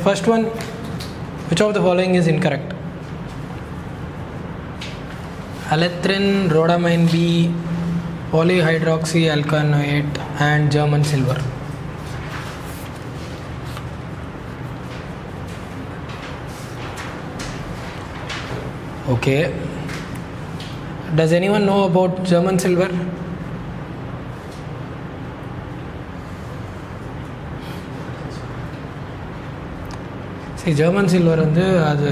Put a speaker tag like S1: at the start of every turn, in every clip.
S1: first one, which of the following is incorrect? Alethrin, rhodamine B, polyhydroxyalkanoate and German silver. Okay. Does anyone know about German silver? See, German silver வந்து அது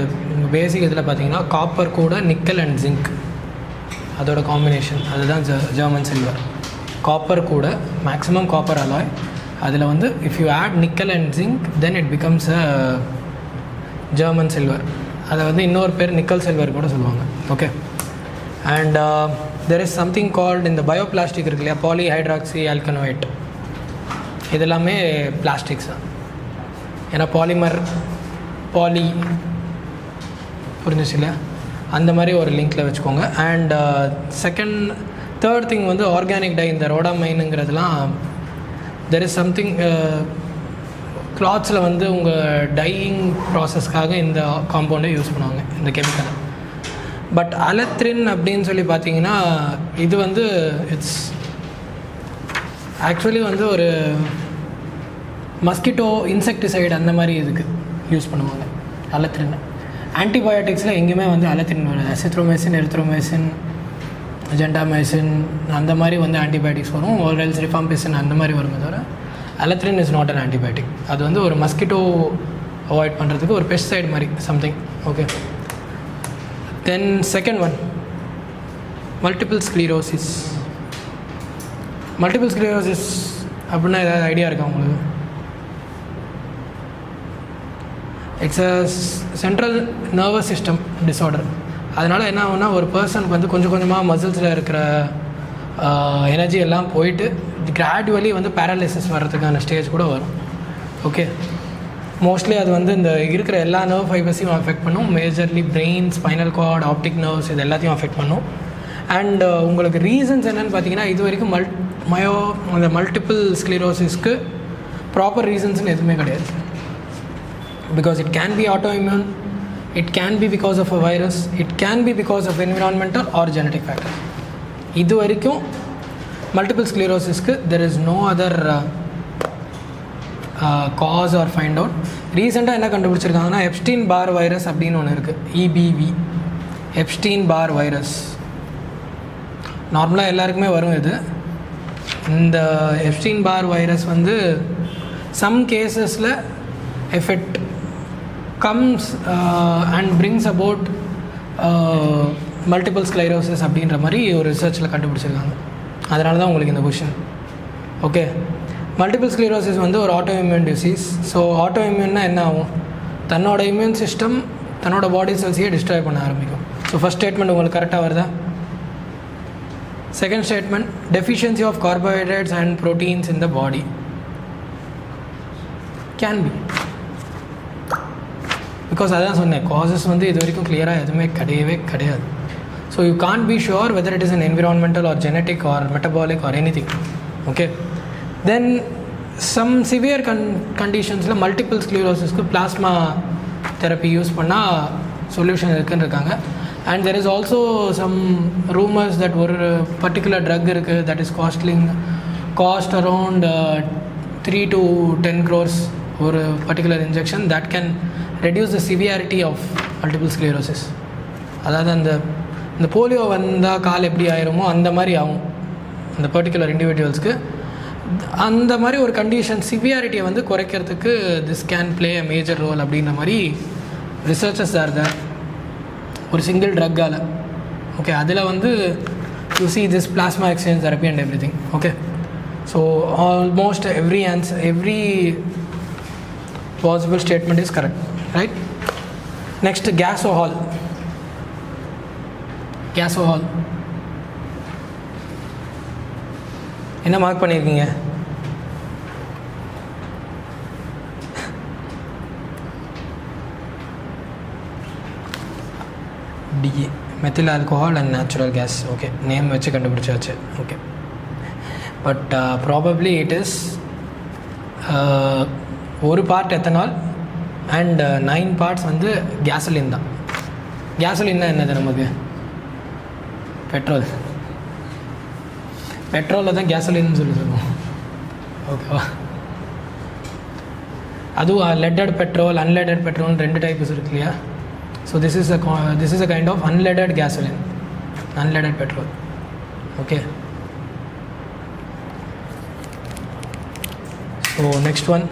S1: பேசிக் இதில் பார்த்தீங்கன்னா copper கூட nickel and zinc அதோட combination, அதுதான் German silver. Copper கூட maximum copper alloy, அதில் வந்து if you add nickel and zinc then it becomes a German silver. அதை வந்து இன்னொரு பேர் நிக்கல் சில்வர் கூட சொல்லுவாங்க. Okay. And there is something called இந்த பயோபிளாஸ்டிக் இருக்கு இல்லையா, polyhydroxyalkanoate. இதெல்லாமே பிளாஸ்டிக்ஸ் தான். ஏன்னா பாலிமர் பாலி புரிஞ்சிச்சு இல்லையா, அந்த மாதிரி ஒரு லிங்க்கில் வச்சுக்கோங்க. அண்ட் தேர்ட் திங் வந்து ஆர்கானிக் டை. இந்த ரோடாமைனுங்கிறதுலாம் தெர் இஸ் சம்திங் கிளாத்ஸில் வந்து உங்கள் டையிங் ப்ராசஸ்க்காக இந்த காம்பவுண்டை யூஸ் பண்ணுவாங்க, இந்த கெமிக்கலை. பட் அலத்ரின் அப்படின்னு சொல்லி பார்த்தீங்கன்னா இது வந்து இட்ஸ் ஆக்சுவலி வந்து ஒரு மஸ்கிட்டோ இன்செக்டிசைடு அந்த மாதிரி இதுக்கு யூஸ் பண்ணுவாங்க அலத்ரின். ஆன்டிபயோட்டிக்ஸில் எங்கேயுமே வந்து அலத்ரின் வராது. அசித்ரோமைசின், எரித்ரோமைசின், ஜென்டாமைசின் அந்த மாதிரி வந்து ஆன்டிபயோட்டிக்ஸ் வரும். ஓரல்ஸ் ரிஃபாம்பிசின் அந்த மாதிரி வருமே தவிர அலத்ரின் இஸ் நாட் அன் ஆன்டிபயோட்டிக். அது வந்து ஒரு மஸ்கிட்டோ அவாய்ட் பண்ணுறதுக்கு ஒரு பெஸ்டிசைட் மாதிரி something. Okay. Then second one, multiple sclerosis. Multiple sclerosis அப்படின்னா ஏதாவது ஐடியா இருக்கா உங்களுக்கு? It's a central nervous system disorder. அதனால் என்ன ஆகுனா, ஒரு பர்சனுக்கு வந்து கொஞ்சம் கொஞ்சமாக மசில்ஸில் இருக்கிற எனர்ஜி எல்லாம் போயிட்டு கிராஜுவலி வந்து பேரலிசிஸ் வர்றதுக்கான ஸ்டேஜ் கூட வரும். ஓகே. மோஸ்ட்லி அது வந்து இந்த இருக்கிற எல்லா நர்வ் ஃபைபர்ஸையும் அஃபெக்ட் பண்ணும். Majorly brain, spinal cord, optic nerves இது எல்லாத்தையும் அஃபெக்ட் பண்ணும். அண்ட் உங்களுக்கு ரீசன்ஸ் என்னென்னு பார்த்தீங்கன்னா, இது வரைக்கும் அந்த மல்டிபிள் ஸ்க்ளீரோசிஸ்க்கு ப்ராப்பர் ரீசன்ஸ்னு எதுவுமே கிடையாது. Because it can be autoimmune, it can be because of a virus, it can be because of environmental or genetic factor. இது வரைக்கும் multiple ஸ்க்ளீரோசிஸ்க்கு there is no other cause or find out. ரீசெண்டாக என்ன கண்டுபிடிச்சிருக்காங்கன்னா, Epstein Barr virus அப்படின்னு ஒன்று இருக்குது, EBV, Epstein Barr virus. நார்மலாக எல்லாருக்குமே வரும் இது. இந்த எப்ஸ்டீன் பார் வைரஸ் வந்து சம் கேசஸில் effect comes and brings about multiple sclerosis அப்படின்ற மாதிரி ஒரு ரிசர்ச்சில் கண்டுபிடிச்சிருக்காங்க. அதனால தான் உங்களுக்கு இந்த கொஷின். ஓகே. மல்டிபிள் ஸ்க்ளீரோசிஸ் வந்து ஒரு auto immune disease. So auto இம்யூன்னா என்ன ஆகும், தன்னோட இம்யூன் சிஸ்டம் தன்னோட பாடி செல்ஸையே டிஸ்ட்ராய் பண்ண ஆரம்பிக்கும். ஸோ ஃபஸ்ட் ஸ்டேட்மெண்ட் உங்களுக்கு கரெக்டாக வருதா? Second statement, deficiency of carbohydrates and proteins in the body can be. Because அதான் சொன்னேன், காசஸ் வந்து இது வரைக்கும் கிளியராக எதுவுமே கிடையாது. So you can't be sure whether it is an environmental or genetic or metabolic or anything. Okay. Then some severe கண்டிஷன்ஸில் multiple ஸ்க்ளீரோசிஸ்க்கு பிளாஸ்மா தெரப்பி யூஸ் பண்ணால் சொல்யூஷன் இருக்குன்னு இருக்காங்க. And there is also some rumours that ஒரு particular drug இருக்குது that is cost around 3 to 10 crores ஒரு particular injection that can reduce the severity of multiple sclerosis. அதாவது இந்த போலியோ வந்தால் கால் எப்படி ஆயிருமோ அந்த மாதிரி ஆகும் அந்த பர்டிகுலர் இண்டிவிஜுவல்ஸ்க்கு. அந்த மாதிரி ஒரு கண்டிஷன் சிவியாரிட்டியை வந்து குறைக்கிறதுக்கு this can play a major role அப்படின்ற மாதிரி ரிசர்ச்சஸ் ஆர் தேர் ஒரு சிங்கிள் ட்ரக்கால். ஓகே. அதில் வந்து you see this plasma exchange therapy and every thing. Okay. So almost every possible statement is correct, right? Next, gasohol. என்ன mark பண்ணியிருக்கீங்க? DA, methyl alcohol and natural gas. Okay, name வச்சு கண்டுபிடிச்சாச்சு. Okay. But probably it is ஒரு part ethanol and 9 parts வந்து கேசலின் தான். கேசலின்னா என்னது நமக்கு? Petrol. பெட்ரோலில் தான் கேசலின்னு சொல்லுவோம். ஓகேவா? அதுவும் leaded petrol, unleaded petrol 2 types இருக்கு இல்லையா? So this is a kind of unleaded gasoline, unleaded petrol. Okay, so next one,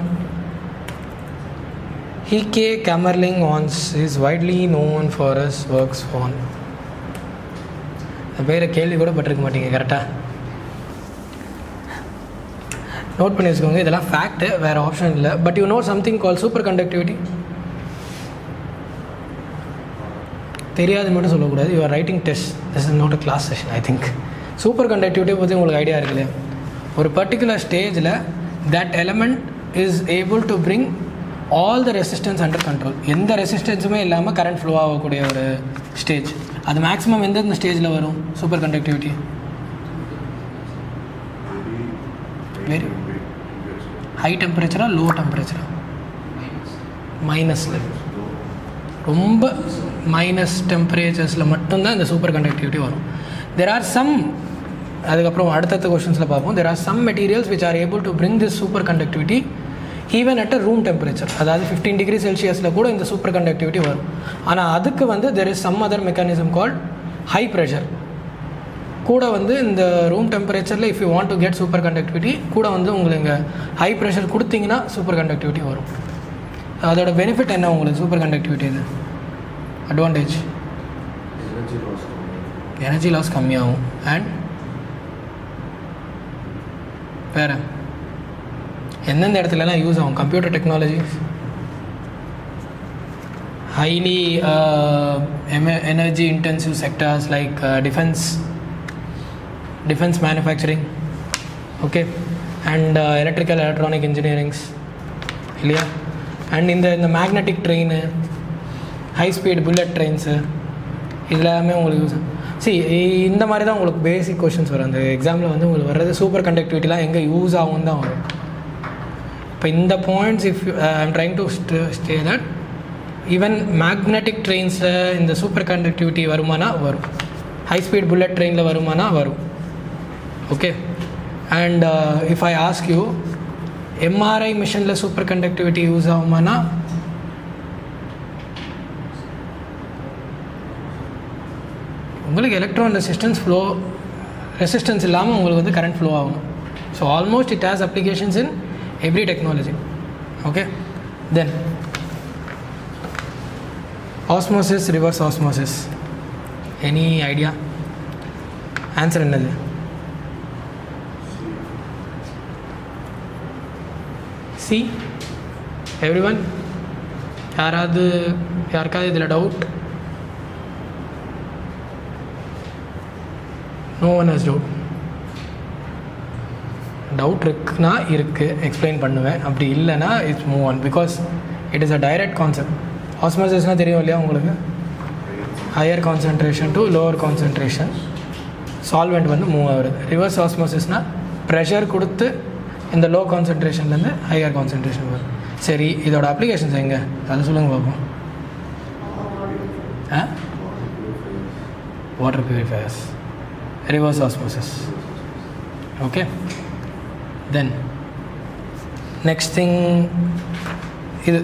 S1: E.K. Kamerling is widely known for his works on. பேரை கேள்வி கூட பட்டிருக்க மாட்டீங்க, கரெக்டாக நோட் பண்ணி வச்சுக்கோங்க. இதெல்லாம் ஃபேக்ட்டு, வேறு ஆப்ஷன் இல்லை. But you know something call சூப்பர் கண்டக்டிவிட்டி. தெரியாது மட்டும் சொல்லக்கூடாது. You are writing test, this is not a class session. I think சூப்பர் கண்டக்டிவிட்டி பற்றி உங்களுக்கு ஐடியா இருக்கு இல்லையா? ஒரு பர்டிகுலர் ஸ்டேஜில் that element is able to bring all the resistance under control. எந்த ரெசிஸ்டன்ஸுமே இல்லாமல் கரண்ட் ஃப்ளோ ஆகக்கூடிய ஒரு ஸ்டேஜ். அது மேக்ஸிமம் எந்தெந்த ஸ்டேஜில் வரும் சூப்பர் கண்டக்டிவிட்டி? வெரி ஹை டெம்பரேச்சரா, லோ டெம்பரேச்சரா? மைனஸில், ரொம்ப மைனஸ் டெம்பரேச்சர்ஸில் மட்டும்தான் இந்த சூப்பர் கண்டக்டிவிட்டி வரும். தெர் ஆர் சம், அதுக்கப்புறம் அடுத்தடுத்த கொஷின்ஸில் பார்ப்போம். There are some materials which are able to bring this super conductivity even at a room temperature. அதாவது 15 டிகிரி செல்சியஸில் கூட இந்த சூப்பர் கண்டக்டிவிட்டி வரும். ஆனால் அதுக்கு வந்து there is some other mechanism called high pressure. கூட வந்து இந்த ரூம் டெம்பரேச்சரில் if you want to get super conductivity, கூட வந்து உங்களுக்கு இங்கே ஹை ப்ரெஷர் கொடுத்தீங்கன்னா சூப்பர் கண்டக்டிவிட்டி வரும். அதோட பெனிஃபிட் என்ன உங்களுக்கு சூப்பர் கண்டக்டிவிட்டி? இது அட்வான்டேஜ், எனர்ஜி லாஸ் கம்மியாகும். அண்ட் வேறு எந்தெந்த இடத்துலலாம் யூஸ் ஆகும்? Computer technologies, highly energy intensive sectors like defense manufacturing, okay, and electrical electronic engineerings இல்லையா? அண்ட் இந்த magnetic train, high speed bullet trains, இதெல்லாமே உங்களுக்கு யூஸ். இந்த மாதிரி தான் உங்களுக்கு பேசிக் கொஷின்ஸ் வரும். அந்த எக்ஸாமில் வந்து உங்களுக்கு வர்றது சூப்பர் கண்டக்டிவிட்டிலாம் எங்கே யூஸ் ஆகும் தான் வரும். இப்போ இந்த points if I am trying to stay that even magnetic ட்ரெயின்ஸில் இந்த சூப்பர் கண்டக்டிவிட்டி வருமானா வரும், ஹை ஸ்பீட் புல்லட் ட்ரெயினில் வருமானா வரும். Okay, and if I ask you MRI மிஷினில் சூப்பர் கண்டக்டிவிட்டி யூஸ் ஆகுமானா? உங்களுக்கு எலக்ட்ரான் ரெசிஸ்டன்ஸ் இல்லாமல் உங்களுக்கு வந்து கரண்ட் ஃப்ளோ ஆகணும். So almost it has applications in every technology. Okay, then osmosis, reverse osmosis, any idea? Answer என்னது? See, everyone, யாருக்காவது இதில் doubt? No one has doubt. Doubt இருக்குன்னா இருக்குது, எக்ஸ்பிளைன் பண்ணுவேன். அப்படி இல்லைனா it's move on, because it is a direct concept. ஆஸ்மோசிஸ்னால் தெரியும் இல்லையா உங்களுக்கு? Higher concentration to lower concentration solvent வந்து மூவ் ஆகுது. ரிவர்ஸ் ஆஸ்மோசிஸ்னால் ப்ரெஷர் கொடுத்து இந்த லோ கான்சன்ட்ரேஷன்லேருந்து ஹையர் கான்சன்ட்ரேஷன் வரும். சரி, இதோட அப்ளிகேஷன்ஸ் எங்கே அதை சொல்லுங்கள் பார்ப்போம். Water purifiers, reverse osmosis. Okay, then next thing, இது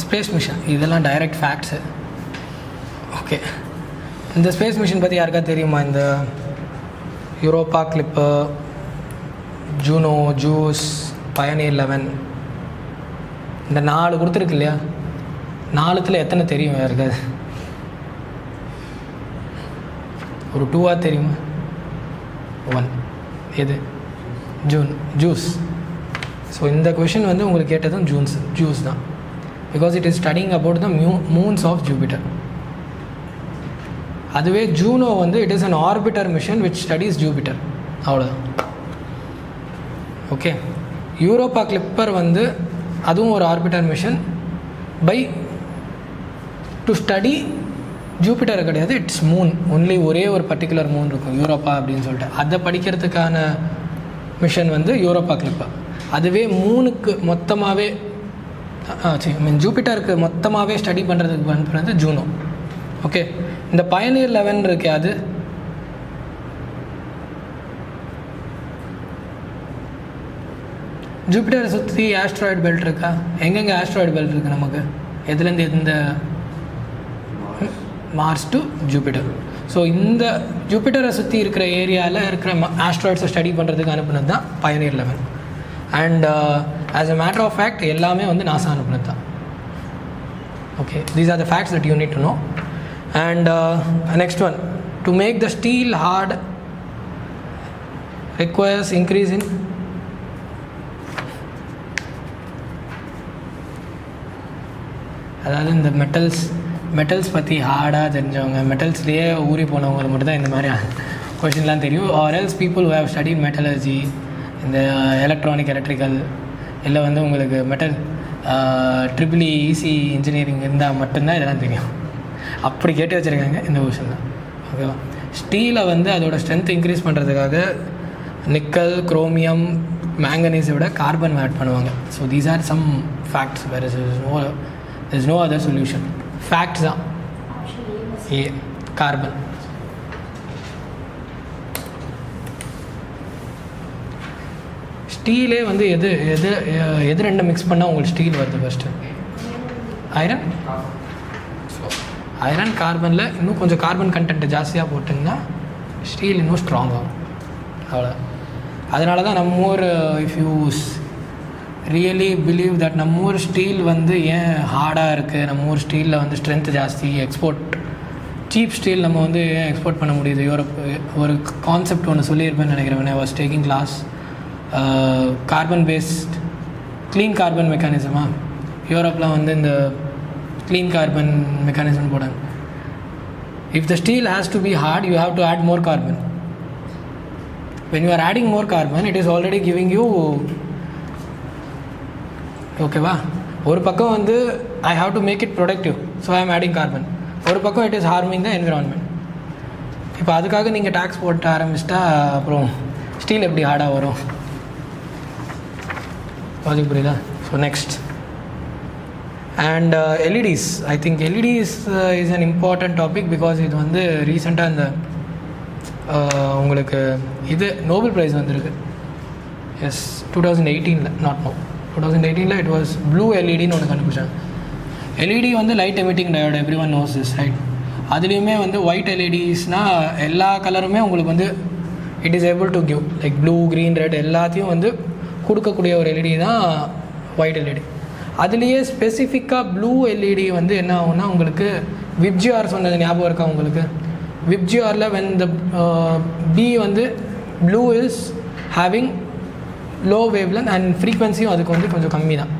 S1: ஸ்பேஸ் மிஷன். இதெல்லாம் டைரக்ட் ஃபேக்ட்ஸு. ஓகே, இந்த ஸ்பேஸ் மிஷன் பற்றி யாருக்கா தெரியுமா? இந்த யூரோப்பா கிளிப்பு, ஜூனோ, ஜூஸ், பயனியர் 11, இந்த 4 கொடுத்துருக்கு இல்லையா? 4த்தில் எத்தனை தெரியும் யாருக்காது? ஒரு 2 தெரியுமா? 1. எது? ஜூஸ். ஸோ இந்த கொஷின் வந்து உங்களுக்கு கேட்டதும் ஜூஸ் தான், because it is studying about the moons of Jupiter. அதுவே ஜூனோ வந்து it is an orbiter mission which studies Jupiter, அவ்வளோதான். ஓகே, யூரோப்பா கிளிப்பர் வந்து அதுவும் ஒரு orbiter mission to study Jupiter கிடையாது, இட்ஸ் மூன் ஒன்லி. ஒரே ஒரு பர்டிகுலர் மூன் இருக்கும் யூரோப்பா அப்படின்னு சொல்லிட்டு, அதை படிக்கிறதுக்கான மிஷன் வந்து யூரோப்பா கிளிப்பர். அதுவே மூணுக்கு மொத்தமாகவே ஜூபிட்டருக்கு மொத்தமாகவே ஸ்டடி பண்ணுறதுக்கு பண்ணுறது ஜூனோ. ஓகே, இந்த பயனியர் 11 இருக்கே, அது ஜூபிட்டரை சுற்றி ஆஸ்ட்ராய்டு பெல்ட் இருக்கா? எங்கெங்கே ஆஸ்ட்ராய்டு பெல்ட் இருக்குது நமக்கு? எதுலேருந்து இந்த மார்ஸ் டு ஜூபிட்டர். ஸோ இந்த ஜூபிட்டரை சுற்றி இருக்கிற ஏரியாவில் இருக்கிற ஆஸ்ட்ராய்ட்ஸை ஸ்டடி பண்ணுறதுக்கு அனுப்புனது தான் Pioneer 11. And as a matter of fact எல்லாமே வந்து நாசா அனுப்புனது தான். Okay, these are the facts that you need to know. And next one, to make the steel hard requires increase in அதாவது இந்த மெட்டல்ஸ் பற்றி ஹார்டாக தெரிஞ்சவங்க, மெட்டல்ஸ்லேயே ஊறி போனவங்களுக்கு மட்டும் தான் இந்த மாதிரி கொஷின்லாம் தெரியும். Or else people who have study metallurgy, இந்த எலக்ட்ரிக்கல், இல்லை வந்து உங்களுக்கு மெட்டல் ட்ரிபிள்இ ஈசி இன்ஜினியரிங் இருந்தால் மட்டும்தான் இதெல்லாம் தெரியும். அப்படி கேட்டு வச்சுருக்காங்க இந்த கொஷின் தான். ஓகேவா? ஸ்டீலை வந்து அதோட ஸ்ட்ரென்த் இன்க்ரீஸ் பண்ணுறதுக்காக நிக்கல், குரோமியம், மேங்கனீஸை விட கார்பன் ஆட் பண்ணுவாங்க. So these are some facts. Where is no other solution. Facts தான். A carbon. ஸ்டீலே வந்து எது ரெண்டு மிக்ஸ் பண்ணால் உங்களுக்கு ஸ்டீல் வருது? ஃபஸ்ட்டு ஐரன் கார்பனில் இன்னும் கொஞ்சம் கார்பன் கண்டென்ட் ஜாஸ்தியாக போட்டிங்கன்னா ஸ்டீல் இன்னும் ஸ்ட்ராங் ஆகும். அவ்வளோ. அதனால தான் நம்ம ஊர், if you really believe that நம்ம ஊர் ஸ்டீல் வந்து ஏன் ஹார்டாக இருக்குது, நம்ம ஊர் ஸ்டீலில் வந்து ஸ்ட்ரென்த் ஜாஸ்தி, சீப் ஸ்டீல் நம்ம வந்து ஏன் எக்ஸ்போர்ட் பண்ண முடியுது யூரோப், ஒரு கான்செப்ட் ஒன்று சொல்லியிருப்பேன்னு நினைக்கிறேன். I was taking class. Carbon based clean carbon மெக்கானிசமா யூரோப்பில் வந்து இந்த க்ளீன் கார்பன் மெக்கானிசம் போடாங்க. If the steel has to be hard, you have to add more carbon. when you are adding more carbon, it is already giving you, ஓகேவா? ஒரு பக்கம் வந்து I have to make it productive, so I am adding carbon. ஒரு பக்கம் it is harming the environment. இப்போ அதுக்காக நீங்கள் tax போட்டு ஆரம்பிச்சிட்டா அப்புறம் ஸ்டீல் எப்படி ஹார்டாக வரும்? லாஜிக் புரியுதா? So next, and LEDs. I think LEDs is an important topic because இது வந்து ரீசெண்டாக இந்த உங்களுக்கு இது நோபல் ப்ரைஸ் வந்திருக்கு. Yes, 2018, not no, 2018 it was blue எல்இடின்னு ஒன்று கண்டுபிடிச்சாங்க. எல்இடி வந்து light emitting diode, every one knows this, right? அதுலேயுமே வந்து ஒயிட் எல்இடிஸ்னால் எல்லா கலருமே உங்களுக்கு வந்து it is able to give, like blue, green, red எல்லாத்தையும் வந்து கொடுக்கக்கூடிய ஒரு எல்இடி தான் ஒயிட் எல்இடி. அதுலேயே ஸ்பெசிஃபிக்காக ப்ளூ எல்இடி வந்து என்ன ஆகும்னா, உங்களுக்கு விப்ஜிஆர் சொன்னது ஞாபகம் இருக்கா உங்களுக்கு? விப்ஜிஆரில் when the B வந்து blue is having low wavelength and ஃப்ரீக்வன்சியும் அதுக்கு வந்து கொஞ்சம் கம்மி தான்.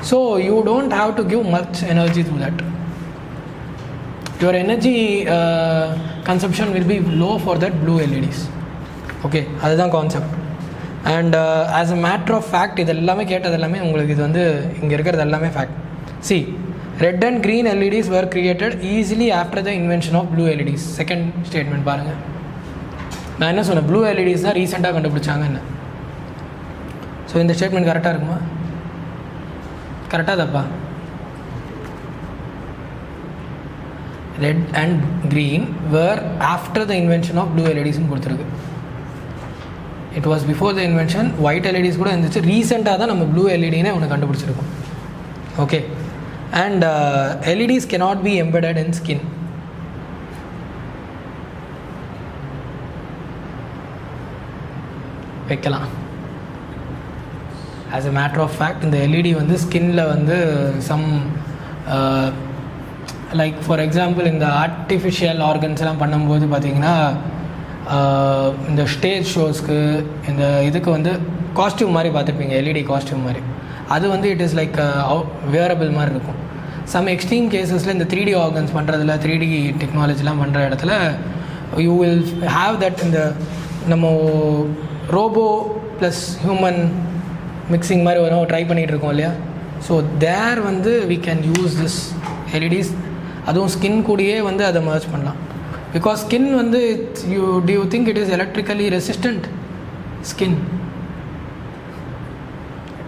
S1: So you don't have to give much energy through that. Your energy consumption will be low for that blue LEDs. Okay, அதுதான் concept. And as a matter of fact, இது எல்லாமே கேட்டது எல்லாமே உங்களுக்கு இது வந்து இங்கே இருக்கிறது எல்லாமே fact. C, red and green LEDs were created easily after the invention of blue LEDs. Second statement பாருங்கள். நான் என்ன சொன்னேன்? ப்ளூ எல்இடிஸ் தான் ரீசெண்டாக கண்டுபிடிச்சாங்க என்ன. ஸோ இந்த ஸ்டேட்மெண்ட் கரெக்டாக இருக்குமா? கரெக்டாக தப்பா? Red and green were after the invention of blue எல்இடிஸ்ன்னு கொடுத்துருக்கு. It was before the invention. White LEDs கூட இருந்துச்சு. ரீசெண்டாக தான் நம்ம ப்ளூ எல்இடினே ஒன்று கண்டுபிடிச்சிருக்கோம். Okay, and LEDs cannot be embedded in skin. வைக்கலாம். as a matter of fact, இந்த LED வந்து ஸ்கின்ல வந்து சம் லைக் ஃபார் எக்ஸாம்பிள் இந்த ஆர்டிஃபிஷியல் ஆர்கன்ஸ் எல்லாம் பண்ணும்போது பார்த்தீங்கன்னா இந்த ஸ்டேஜ் ஷோஸ்க்கு இந்த இதுக்கு வந்து காஸ்டியூம் மாதிரி பார்த்துருப்பீங்க, LED காஸ்டியூம் மாதிரி. அது வந்து இட் இஸ் லைக் வியரபிள் மாதிரி இருக்கும். சம் எக்ஸ்ட்ரீம் கேசஸில் இந்த 3D ஆர்கன்ஸ் பண்ணுறதுல 3D டெக்னாலஜிலாம் பண்ணுற இடத்துல யூ வில் ஹாவ் தட். இந்த நம்ம ரோபோ ப்ளஸ் ஹியூமன் மிக்சிங் மாதிரி வரும், ட்ரை பண்ணிகிட்டு இருக்கோம் இல்லையா? ஸோ தேர் வந்து we can use this LEDs. அதுவும் ஸ்கின் கூடயே வந்து அதை மர்ஜ் பண்ணலாம். பிகாஸ் ஸ்கின் வந்து do you think it is electrically resistant? Skin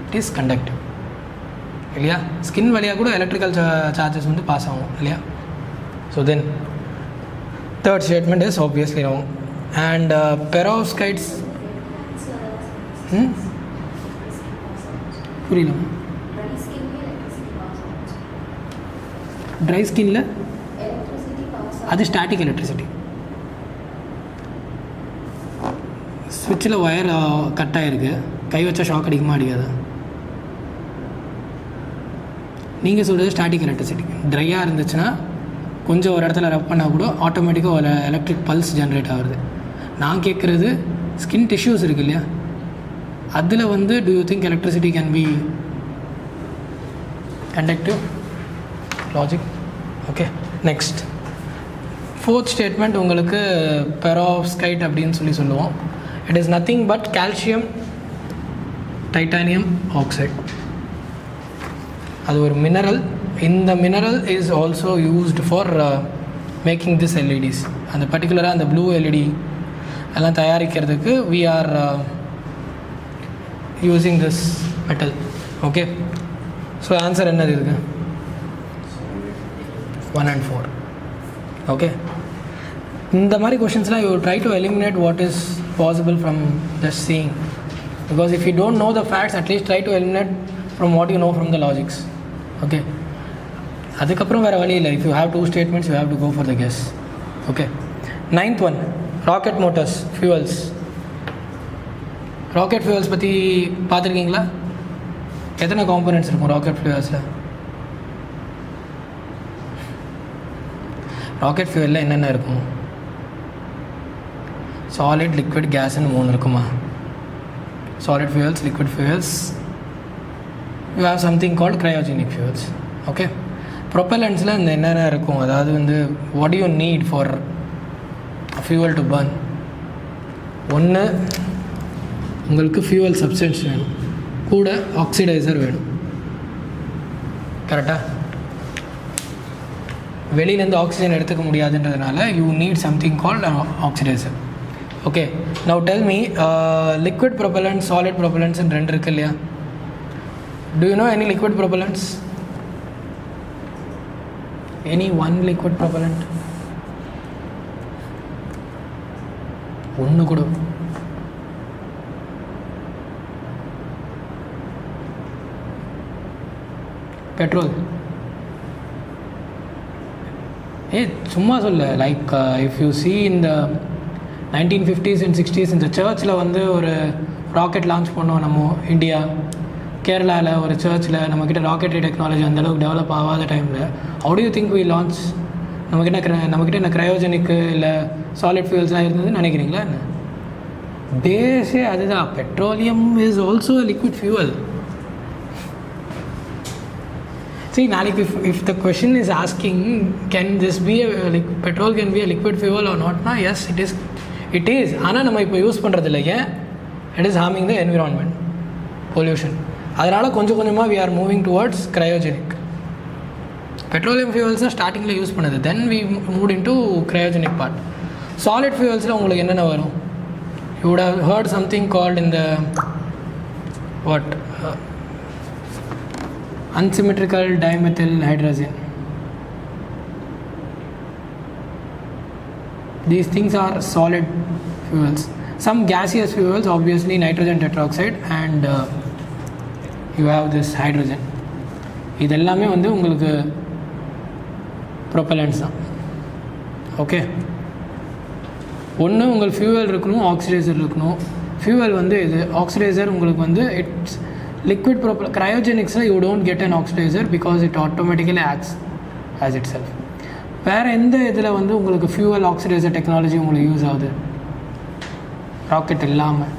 S1: it is conductive. இல்லையா? ஸ்கின் வழியாக கூட எலக்ட்ரிக்கல் சார்ஜஸ் வந்து பாஸ் ஆகும் இல்லையா? So then third statement is obviously wrong. And perovskites புரியல. ட்ரை ஸ்கின்ல அது ஸ்டாட்டிக் எலக்ட்ரிசிட்டி. ஸ்விட்சில் ஒயர் கட் ஆகிருக்கு, கை வச்சா ஷாக் அடிக்குமா அடிக்காதா? நீங்கள் சொல்கிறது ஸ்டாட்டிக் எலக்ட்ரிசிட்டி. ட்ரையாக இருந்துச்சுன்னா கொஞ்சம் ஒரு இடத்துல ரப் பண்ணால் கூட ஆட்டோமேட்டிக்காக ஒரு எலக்ட்ரிக் பல்ஸ் ஜென்ரேட் ஆகுது. நான் கேட்குறது ஸ்கின் டிஷ்யூஸ் இருக்குது இல்லையா, அதில் வந்து do you think electricity can be conductive? Logic. Okay, next. Fourth statement உங்களுக்கு perovskite அப்படின்னு சொல்லுவோம். It is nothing but calcium titanium oxide. அது ஒரு மினரல். இந்த mineral is also used for making this LEDs. அந்த பர்டிகுலராக அந்த ப்ளூ எல்இடி எல்லாம் தயாரிக்கிறதுக்கு we are using this metal. Okay, so answer என்னது இதுக்கு? 1 and 4. Okay, இந்த மாதிரி கொஷின்ஸ்லாம் you try to eliminate what is possible from just seeing, because if you don't know the facts, at least try to eliminate from what you know from the logics. Okay, அதுக்கப்புறம் வேறு வழி இல்லை. if you have two statements, you have to go for the guess. Okay, 9th one, rocket motors, fuels. Rocket fuels பற்றி பார்த்துருக்கீங்களா? எத்தனை components இருக்கும் rocket ஃபியூவல்ஸில்? Rocket ஃபியூவலில் என்னென்ன இருக்கும்? சாலிட், லிக்விட், கேஸ்ன்னு 3 இருக்குமா? Solid fuels, liquid fuels, you have something called cryogenic fuels. Okay, ப்ரொப்பலண்ட்ஸில் இந்த என்னென்ன இருக்கும், அதாவது வந்து what you need for fuel to burn? ஒன்று உங்களுக்கு ஃபியூவல் சப்ஸ்டன்ஸ் வேணும், கூட ஆக்சிடைசர் வேணும். கரெக்டாக? வெளியிலேருந்து ஆக்சிஜன் எடுத்துக்க முடியாதுன்றதுனால you need something called oxidiser. Okay, now tell me, liquid propellants, solid ப்ரொப்பலண்ட்ஸ்ன்னு 2 இருக்குது இல்லையா? Do you know any liquid propellants? Any one liquid propellant? ஒன்று கூட. பெட்ரோல். சும்மா சொல்ல, லைக் இஃப் யூ சி இந்த 1950s and 60s இந்த சர்ச்சில் வந்து ஒரு ராக்கெட் லான்ச் பண்ணோம் நம்ம இந்தியா. கேரளாவில் ஒரு சர்ச்சில் நம்மக்கிட்ட ராக்கெட்ரி டெக்னாலஜி அந்தளவுக்கு டெவலப் ஆகாத டைமில் how do you think we launch? நம்மக்கிட்ட என்ன க்ரையோஜெனிக்கு இல்லை சாலிட் ஃபியூல்ஸ்லாம் இருந்ததுன்னு நினைக்கிறீங்களா என்ன? பேஸே அதுதான். Petroleum is also liquid fuel. See, நாளைக்கு if the question is asking can this be a petrol can be a liquid fuel or not, yes it is. ஆனால் நம்ம இப்போ யூஸ் பண்ணுறது இல்லை. ஏன்? it is harming the environment, pollution. அதனால் கொஞ்சம் கொஞ்சமாக we are moving towards cryogenic. Petroleum ஃபியூவல்ஸாக ஸ்டார்டிங்கில் யூஸ் பண்ணது, then we moved into cryogenic part. Solid fuelsல உங்களுக்கு என்னென்ன வரும்? You would have heard something called in the what unsymmetrical dimethyl hydrazine. These things are solid fuels. Some gaseous fuels, obviously nitrogen tetroxide and you have this hydrogen. இதெல்லாமே வந்து உங்களுக்கு ப்ரொப்பலண்ட்ஸ் தான். Okay, ஒன்று உங்களுக்கு fuel இருக்கணும், ஆக்சிடைசர் இருக்கணும். Fuel வந்து இது, ஆக்சிடைசர் உங்களுக்கு வந்து it's liquid cryogenics you don't get an oxidizer because it automatically acts as itself. வேறு எந்த இதில் வந்து உங்களுக்கு ஃபியூவல் ஆக்சிடைசர் டெக்னாலஜி உங்களுக்கு யூஸ் ஆகுது ராக்கெட் இல்லாமல்?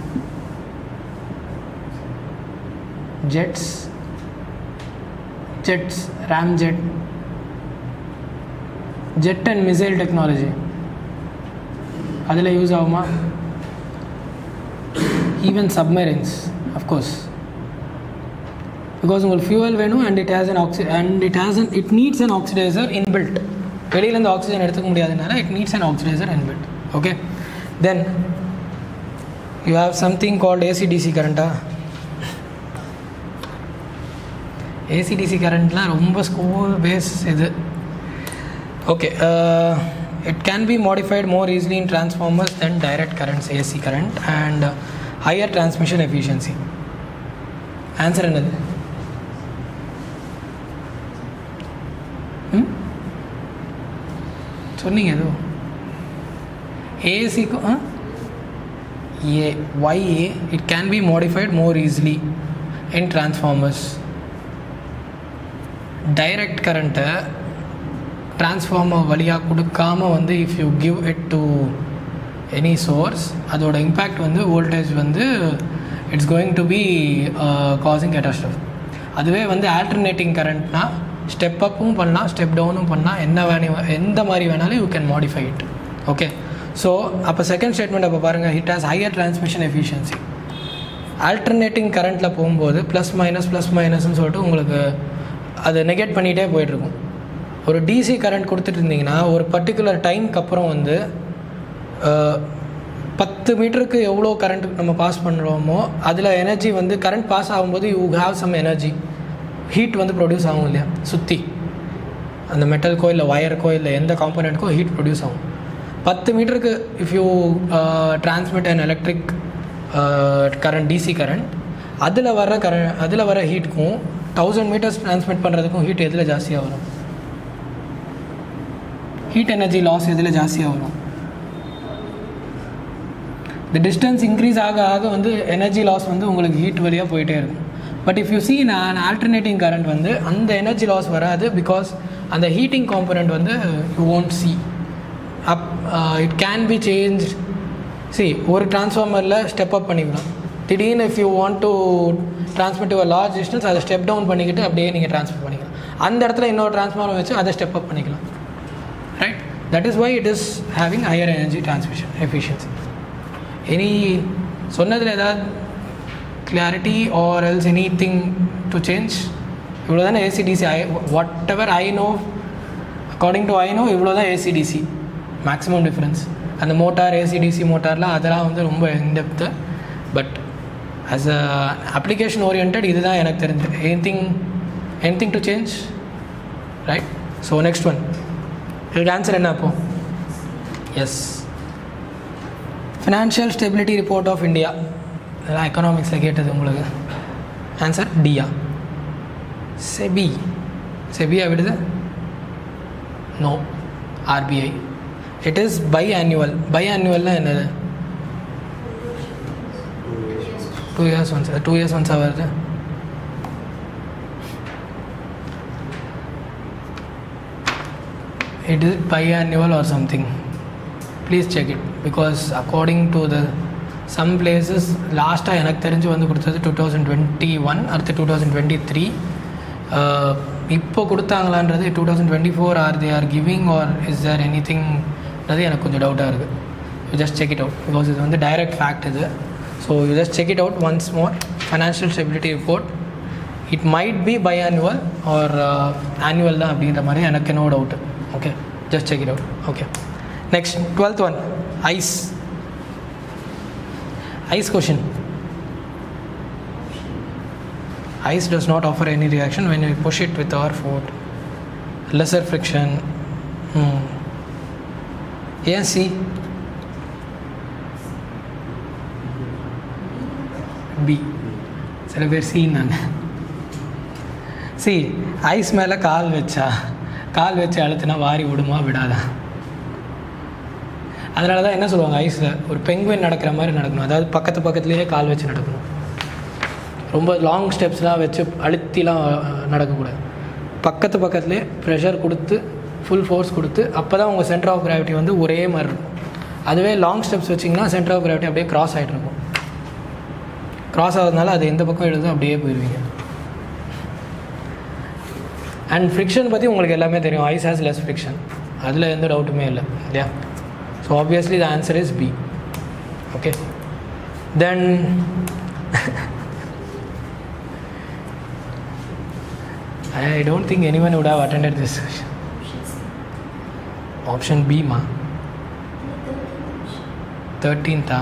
S1: Jets, ramjet, jet and missile technology அதில் யூஸ் ஆகுமா? ஈவன் சப்மரைன்ஸ் அஃப்கோர்ஸ், because உங்களுக்கு ஃபியூவல் வேணும் and it needs an oxidizer inbuilt. வெளியிலேருந்து ஆக்சிஜன் எடுத்துக்க முடியாதனால it needs an oxidizer inbuilt. Okay, then you have something called AC/DC current. AC DC கரண்ட்லாம் ரொம்ப ஸ்கூல் பேஸ் இது. Okay, it can be modified more easily in transformers than direct currents, AC current, and higher transmission efficiency. Answer என்னது? சொன்னீங்க ஏதோ ஏசிக்கு why it can be modified more easily in transformers. direct current transformer வழியாக கொடுக்காமல் வந்து if you give it to any source, அதோட impact வந்து voltage வந்து it's going to be causing catastrophe. அதுவே வந்து ஆல்டர்னேட்டிங் கரண்ட்னா ஸ்டெப் அப்பும் பண்ணலாம், ஸ்டெப் டவுனும் பண்ணலாம், எந்த மாதிரி வேணாலும் you can modify it. Okay, so அப்போ செகண்ட் ஸ்டேட்மெண்ட் அப்போ பாருங்கள், it has higher transmission efficiency. Alternating கரண்ட்டில் போகும்போது ப்ளஸ் மைனஸ்ன்னு சொல்லிட்டு உங்களுக்கு அதை நெகேட் பண்ணிகிட்டே போயிட்டுருக்கும். ஒரு டிசி கரண்ட் கொடுத்துட்டு இருந்தீங்கன்னா ஒரு பர்டிகுலர் டைமுக்கு அப்புறம் வந்து 10 மீட்டருக்கு எவ்வளோ கரண்ட் நம்ம பாஸ் பண்ணுறோமோ அதில் எனர்ஜி வந்து கரண்ட் பாஸ் ஆகும்போது you have some energy, heat வந்து ப்ரொடியூஸ் ஆகும் இல்லையா, சுற்றி அந்த மெட்டல்க்கோ இல்லை வயருக்கோ இல்லை எந்த காம்பனண்ட்க்கோ ஹீட் ப்ரொடியூஸ் ஆகும். 10 மீட்டருக்கு if you transmit and electric current, DC current, அதில் வர ஹீட்டுக்கும் 1000 மீட்டர்ஸ் டிரான்ஸ்மிட் பண்ணுறதுக்கும் ஹீட் எதில் ஜாஸ்தியாக வரும்? ஹீட் எனர்ஜி லாஸ் எதில் ஜாஸ்தியாக வரும்? இந்த டிஸ்டன்ஸ் இன்க்ரீஸ் ஆக ஆக வந்து எனர்ஜி லாஸ் வந்து உங்களுக்கு ஹீட் வழியாக போயிட்டே இருக்கும். பட் இஃப் யூ சீ நான் ஆல்டர்னேட்டிங் கரண்ட் வந்து அந்த எனர்ஜி லாஸ் வராது, பிகாஸ் அந்த ஹீட்டிங் காம்பனண்ட் வந்து you won't see it can be change. C ஒரு டிரான்ஸ்ஃபார்மரில் ஸ்டெப் அப் பண்ணிக்கலாம், திடீர்னு if you want to transmit to large distance அதை ஸ்டெப் டவுன் பண்ணிக்கிட்டு அப்படியே நீங்கள் ட்ரான்ஸ்ஃபர் பண்ணிக்கலாம். அந்த இடத்துல இன்னொரு டிரான்ஸ்ஃபார்மர் வச்சு அதை ஸ்டெப் அப் பண்ணிக்கலாம். Right, that is why it is having higher energy transmission efficiency. Any சொன்னதில் ஏதாவது clarity or else anything to change? இவ்வளோ தானே AC DC. whatever I know, according to I know, இவ்வளோ தான் ஏசிடிசி மேக்ஸிமம் டிஃப்ரென்ஸ். அந்த motor AC DC மோட்டார்லாம் அதெல்லாம் வந்து ரொம்ப in depth. But as a application oriented இதுதான் எனக்கு தெரிஞ்சு. anything to change? Right, so next one. இதுக்கு ஆன்சர் என்ன அப்போ? Yes, financial stability report of India. இதெல்லாம் எக்கனாமிக்ஸில் கேட்டது உங்களுக்கு. ஆன்சர் டியா. செபியா விடுது? No, RBI. It is biannual. பை ஆனுவல்னால் என்னது? 2 years once. 2 years once வருது. It is biannual or something. Please check it, because according to the some places last எனக்கு தெரிஞ்சு வந்து கொடுத்தது 2021 அடுத்து 2023. இப்போ கொடுத்தாங்களான்றது 2024 or they are giving or is there anything அது எனக்கு கொஞ்சம் டவுட்டாக இருக்குது. You just check it out, because இது வந்து டைரக்ட் ஃபேக்ட் இது. So you just check it out once more. Financial stability report, it might be biannual or annual தான் அப்படின்ற மாதிரி எனக்கு no doubt. Okay, just check it out. Okay, next 12th one, ice question. Ice does not offer any reaction when we push it with our foot. Lesser friction. Yes, C. B. சில பேர் C நாங்க. C, ice மேலே கால் வச்சு அழுத்தினா வாரி விடுமா விடாதா? அதனால தான் என்ன சொல்லுவாங்க, ஐஸில் ஒரு பெங்குவின் நடக்கிற மாதிரி நடக்கணும். அதாவது பக்கத்துலேயே கால் வச்சு நடக்கணும். ரொம்ப லாங் ஸ்டெப்ஸ்லாம் வச்சு அழுத்திலாம் நடக்கக்கூடாது. பக்கத்துலேயே ப்ரெஷர் கொடுத்து ஃபுல் ஃபோர்ஸ் கொடுத்து, அப்போ தான் உங்கள் சென்டர் ஆஃப் கிராவிட்டி வந்து ஒரே மாதிரி இருக்கும். அதுவே லாங் ஸ்டெப்ஸ் வச்சிங்கன்னா சென்டர் ஆஃப் கிராவிட்டி அப்படியே கிராஸ் ஆகிட்டு இருக்கும். கிராஸ் ஆகிறதுனால அது எந்த பக்கம் எழுதும் அப்படியே போயிடுவீங்க. அண்ட் ஃப்ரிக்ஷன் பற்றி உங்களுக்கு எல்லாமே தெரியும். ஐஸ் ஹேஸ் லெஸ் ஃப்ரிக்ஷன், அதில் எந்த டவுட்டுமே இல்லை இல்லையா? So obviously the answer is B. Okay, then I don't think anyone would have attended this session. Option B ma 13th.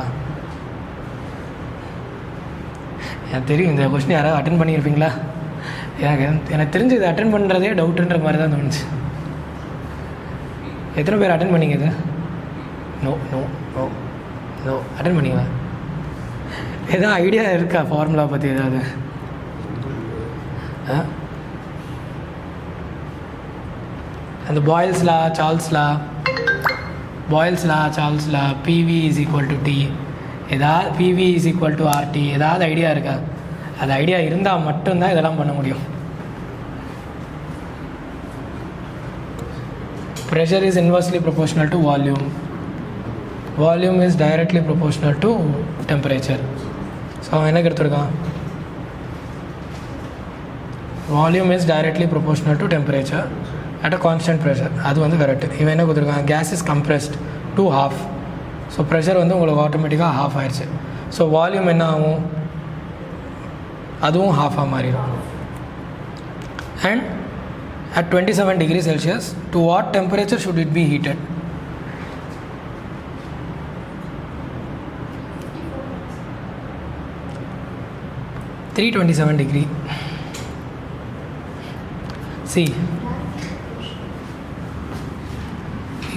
S1: எனக்கு தெரியும் இந்த கொஸ்டின் யாராவது அட்டென்ட் பண்ணியிருப்பீங்களா? எனக்கு தெரிஞ்சு இது அட்டென்ட் பண்ணுறதே டவுட்டுன்ற மாதிரி தான் தோணுச்சு. எத்தனை பேர் அட்டென்ட் பண்ணிங்க இது? No no no no attend பண்ணிங்களா? எதாவது ஐடியா இருக்கா ஃபார்முலா பற்றி ஏதாவது? அந்த Boyle's law, Charles law, PV is equal to T, ஏதாவது PV is equal to RT, ஏதாவது ஐடியா இருக்கா? அது ஐடியா இருந்தால் மட்டும்தான் இதெல்லாம் பண்ண முடியும். Pressure is inversely proportional to volume. Volume is directly proportional to temperature. So அவன் என்ன எடுத்துருக்கான்? Volume is directly proportional to temperature at a constant pressure. அது வந்து கரெக்டு. இவன் என்ன கொடுத்துருக்கான்? Gas is compressed to half. So pressure வந்து உங்களுக்கு ஆட்டோமேட்டிக்காக half ஆயிடுச்சு. ஸோ வால்யூம் என்ன ஆகும்? அதுவும் half-ஆக மாறிடும். And at 27 degrees Celsius, to what temperature should it be heated? Three 27 degree. See,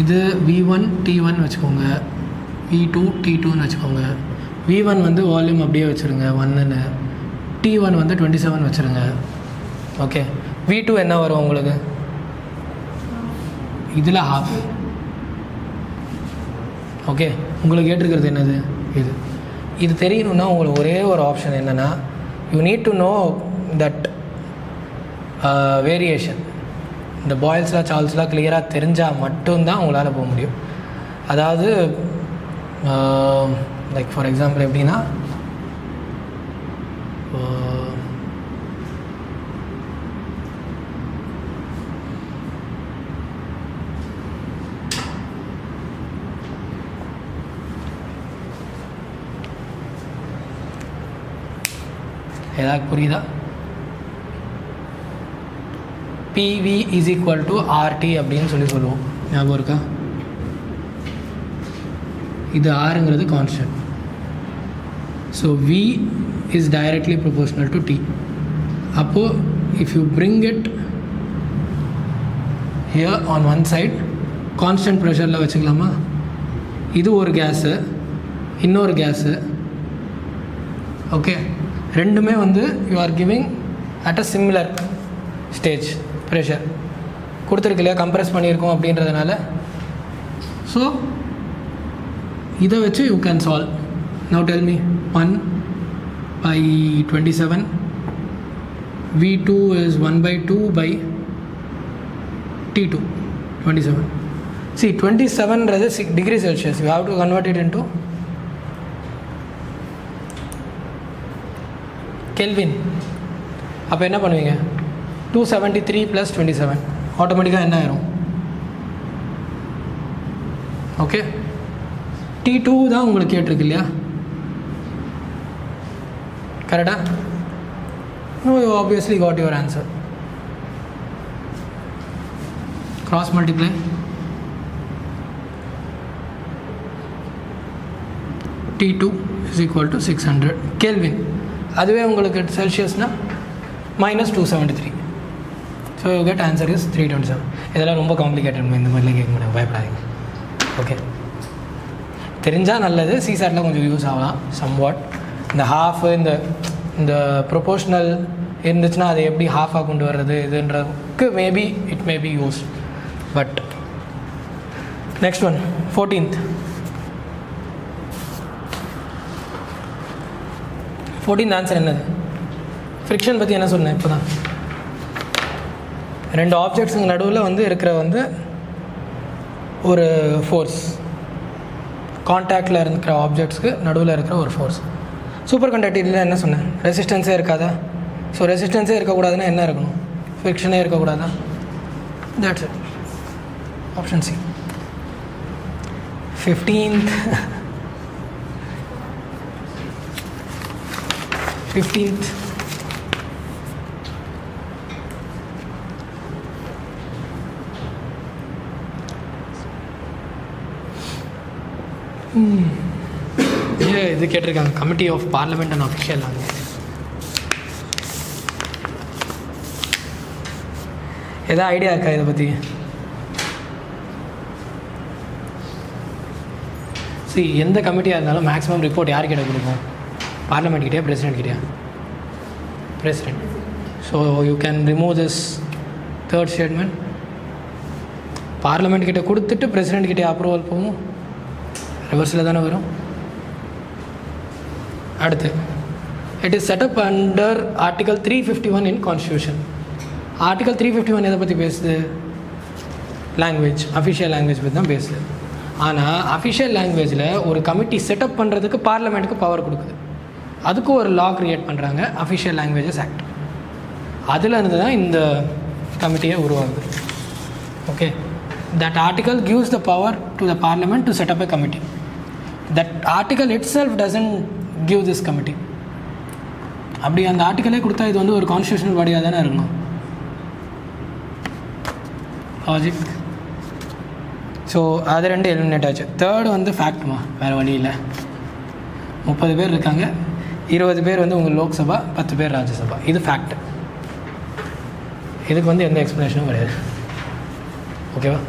S1: இது V1 T1 வச்சுக்கோங்க, V2 T2ன்னு வச்சுக்கோங்க. V1 வந்து வால்யூம் அப்படியே வச்சுருங்க 1ன்னு, T1 வந்து 27 வச்சுருங்க. ஓகே, V2 என்ன வரும் உங்களுக்கு? இதில் half. ஓகே, உங்களுக்கு கேட்டிருக்கிறது என்னது? இது தெரியணுன்னா உங்களுக்கு ஒரே ஒரு ஆப்ஷன் என்னென்னா, you need to know that variation. இந்த பாயில்ஸ்லாம் சார்ல்ஸ்லாம் கிளியராக தெரிஞ்சால் மட்டும்தான் உங்களால் போக முடியும். அதாவது லைக் ஃபார் எக்ஸாம்பிள் எப்படின்னா, ஏதாவது புரியுதா? PV is equal to RT அப்படின்னு சொல்லுவோம். ஞாபகம் இருக்கா? இது Rங்கிறது constant. So V is directly proportional to T. அப்போது if you bring it here on one side, constant ப்ரெஷரில் வச்சுக்கலாமா? இது ஒரு கேஸு, இன்னொரு கேஸு. ஓகே, ரெண்டுமே வந்து you are giving at a similar stage pressure கொடுத்துருக்கு இல்லையா, கம்ப்ரெஸ் பண்ணியிருக்கோம் அப்படின்றதுனால. ஸோ இதை வச்சு you can solve. Now tell me 1/27, V2 is 1/2 by T2, 27. See, 27ன்றது degree Celsius. You have to convert it into Kelvin. அப்போ என்ன பண்ணுவீங்க? 273 + 27 ஆட்டோமேட்டிக்காக என்ன ஆயிரும்? ஓகே, T2 தான் உங்களுக்கு கேட்டிருக்கு இல்லையா? கரெக்டா? No, you obviously got your answer. Cross multiply. T2 is equal to 600 Kelvin. அதுவே உங்களுக்கு செல்சியஸ்னால் -273. So you get answer is 327. இதெல்லாம் ரொம்ப காம்ப்ளிகேட்டட், இந்த மாதிரிலாம் கேட்க முடியும், பயப்படாதீங்க. ஓகே, தெரிஞ்சால் நல்லது. சிசாட்டில் கொஞ்சம் யூஸ் ஆகலாம் சம்வாட். இந்த ஹாஃபு இந்த ப்ரொபோஷ்னல் இருந்துச்சுன்னா அதை எப்படி ஹாஃபாக கொண்டு வர்றது இதுன்றதுக்கு maybe it may be use. But next one 14th answer என்னது? ஃப்ரிக்ஷன் பற்றி என்ன சொன்னேன் இப்போ தான். ரெண்டு ஆப்ஜெக்ட்ஸுக்கு நடுவில் வந்து இருக்கிற வந்து ஒரு ஃபோர்ஸ், கான்டாக்டில் இருக்கிற ஆப்ஜெக்ட்ஸ்க்கு நடுவில் இருக்கிற ஒரு ஃபோர்ஸ். சூப்பர் கண்டக்டிவிட்டியில் என்ன சொன்னேன்? ரெசிஸ்டன்ஸே இருக்காதா? ஸோ ரெசிஸ்டன்ஸே இருக்கக்கூடாதுன்னா என்ன இருக்கணும்? ஃப்ரிக்ஷனே இருக்கக்கூடாதா? That's it. Option C. 15th இது கேட்டிருக்காங்க, committee of parliament and official language. எதாவது ஐடியா இருக்கா இதை பற்றி? எந்த கமிட்டியாக இருந்தாலும் மேக்ஸிமம் ரிப்போர்ட் யார்கிட்ட கொடுக்கும்? பார்லிமெண்ட் கிட்டே, பிரசிடென்ட் கிட்டே? President. So you can remove this third statement. Parliament கிட்ட கொடுத்துட்டு பிரசிடென்ட் கிட்டே அப்ரூவல் போகும், ரிவர்ஸில் தானே வரும். அடுத்து, it is setup under article 351 in constitution. Article 351 எதை பற்றி பேசுது? லாங்குவேஜ், அஃபிஷியல் லாங்குவேஜ் பற்றி தான் பேசுது. ஆனால் அஃபிஷியல் லாங்குவேஜில் ஒரு கமிட்டி செட்டப் பண்ணுறதுக்கு பார்லிமெண்ட்டுக்கு பவர் கொடுக்குது. அதுக்கு ஒரு லா க்ரியேட் பண்ணுறாங்க, அஃபிஷியல் லாங்குவேஜஸ் ஆக்ட். அதில் இருந்து தான் இந்த கமிட்டியை உருவாகுது. Okay, that article gives the power to the parliament to setup a committee. That article it self doesn't give this committee. அப்படி அந்த ஆர்டிக்கலே கொடுத்தா இது வந்து ஒரு கான்ஸ்டியூஷனல் பாடியாக தானே இருக்கணும். லாஜிக். ஸோ அது ரெண்டு எலிமினேட் ஆச்சு. தேர்டு வந்து ஃபேக்ட்மா, வேறு வழி இல்லை. 30 பேர் இருக்காங்க, 20 பேர் வந்து உங்கள் லோக்சபா, 10 பேர் ராஜ்யசபா. இது ஃபேக்ட். இதுக்கு வந்து எந்த எக்ஸ்ப்ளனேஷனும் கிடையாது. ஓகேவா?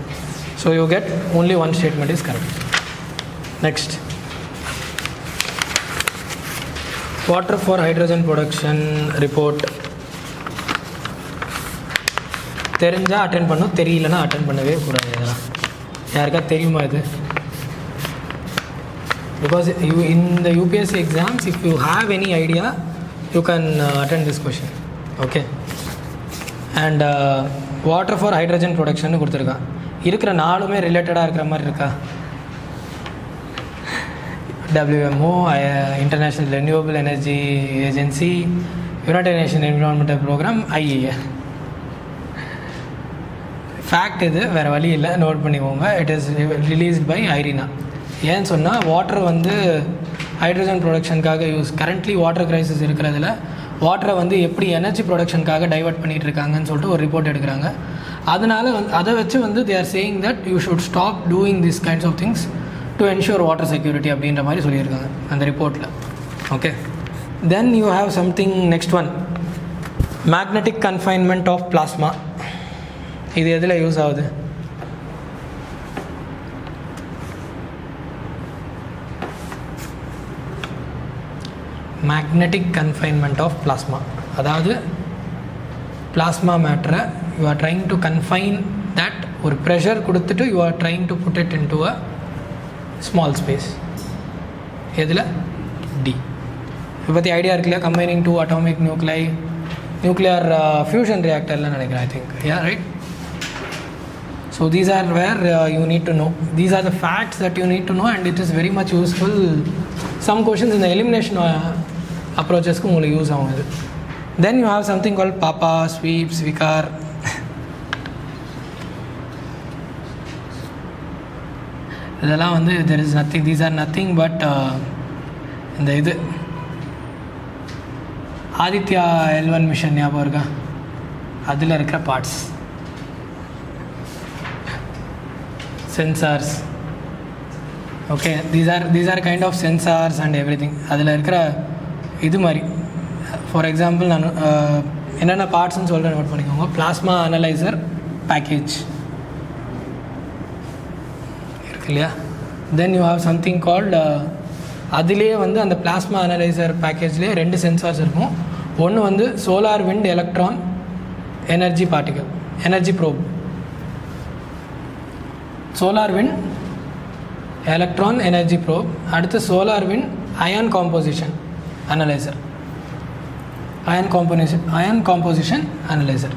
S1: So you get only one statement is correct. Next, water for hydrogen production report. தெரிஞ்சால் அட்டென்ட் பண்ணும், தெரியலன்னா அட்டென்ட் பண்ணவே கூடாது. இதெல்லாம் யாருக்கா தெரியுமா இது? Because you in the UPSC exams if you have any idea you can attend this question. Okay. And water for hydrogen production கொடுத்துருக்கான். இருக்கிற நாலுமே ரிலேட்டடாக இருக்கிற மாதிரி இருக்கா? WMO, international renewable energy agency, united nation environmental program, IEA. Fact இது, வேறு வழி இல்லை, நோட் பண்ணிக்கோங்க. It is released by IRENA. ஏன்னு சொன்னால் வாட்டர் வந்து ஹைட்ரஜன் ப்ரொடக்ஷனுக்காக கரண்ட்லி வாட்டர் கிரைசிஸ் இருக்கிறதுல வாட்டரை வந்து எப்படி எனர்ஜி ப்ரொடக்ஷனுக்காக டைவர்ட் பண்ணிகிட்டு இருக்காங்கன்னு சொல்லிட்டு ஒரு ரிப்போர்ட் எடுக்கிறாங்க. அதனால் அதை வச்சு வந்து they are saying that you should stop doing this kinds of things to ensure water security அப்படின்ற மாதிரி சொல்லியிருக்காங்க அந்த ரிப்போர்ட்டில். Okay. Then you have something, next one, magnetic confinement of plasma. இது எதில் யூஸ் ஆகுது? மேக்னெட்டிக் கன்ஃபைன்மெண்ட் ஆஃப் பிளாஸ்மா, அதாவது plasma மேட்டரை you are trying to confine that, ஒரு ப்ரெஷர் கொடுத்துட்டு you are trying to put it in to a small space. எதில்? D. இதை பற்றி ஐடியா இருக்கு இல்லையா? Combining two atomic nuclear fusion ரியாக்டர்லாம் நினைக்கிறேன், I think. Yeah, right. So these are where you need to know. These are the facts that you need to know, and it is very much useful. Some questions in the elimination approaches ku ungalku use agum. Then you have something called PAPA, sweep, svikar. இதெல்லாம் வந்து there is nothing, these are nothing but இந்த இது Aditya L1 mission ஞாபகம் இருக்கா? அதில் இருக்கிற parts, sensors. Okay, these are kind of sensors and everything. அதில் இருக்கிற இது மாதிரி. ஃபார் எக்ஸாம்பிள் நான் என்னென்ன பார்ட்ஸ்ன்னு சொல்கிறேன், நோட் பண்ணிக்கோங்க. பிளாஸ்மா அனலைசர் பேக்கேஜ் இருக்கு இல்லையா? தென் யூ ஹாவ் சம்திங் கால்டு, அதிலே வந்து அந்த பிளாஸ்மா அனலைசர் பேக்கேஜ்லேயே 2 சென்சார்ஸ் இருக்கும். ஒன்று வந்து solar wind electron energy particle, energy probe. Solar wind electron energy probe. அடுத்து solar wind ion composition analyser, ion composition analyser.